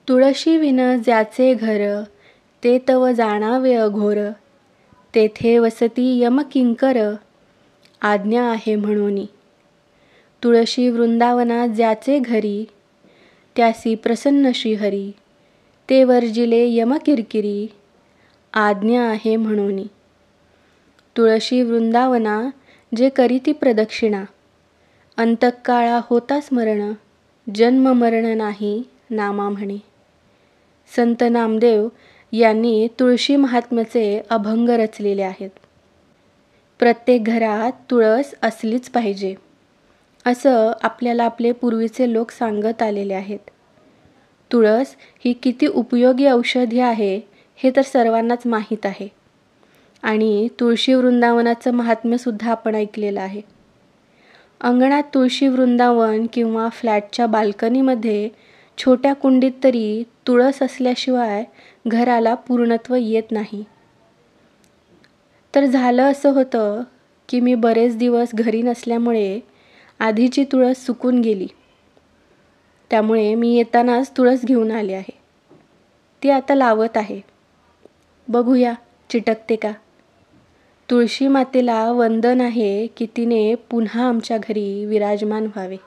तुळशी विन ज्याचे घर, ते तव जाणावे अघोर. तेथे वसती यमकिंकर, आज्ञा आहे म्हणूनी. तुळशी वृंदावना ज्याचे घरी, त्यासी प्रसन्न श्रीहरी. ते वर्जिले यमकिरकिरी, आज्ञा आहे म्हणूनी. तुळशी वृंदावना जे करीती प्रदक्षिणा, अंतकाळा होता स्मरण. जन्म मरण नाही नामा म्हणे. संत नामदेव यांनी तुळशी महात्म्याचे अभंग रचलेले आहेत. प्रत्येक घरात तुळस असलीच पाहिजे, असं आपल्याला आपले पूर्वीचे लोक सांगत आलेले आहेत. तुळस ही किती उपयोगी औषधी आहे हे तर सर्वांनाच माहीत आहे. आणि तुळशी वृंदावनाचं महात्म्यसुद्धा आपण ऐकलेलं आहे. अंगणात तुळशी वृंदावन किंवा फ्लॅटच्या बाल्कनीमध्ये छोट्या कुंडीत तरी तुळस असल्याशिवाय घराला पूर्णत्व येत नाही. तर झालं असं होतं की मी बरेच दिवस घरी नसल्यामुळे आधीची तुळस सुकून गेली. त्यामुळे मी येतानाच तुळस घेऊन आले आहे. ती आता लावत आहे. बघूया चिटकते का. तुळशी मातेला वंदन आहे की तिने पुन्हा आमच्या घरी विराजमान व्हावे.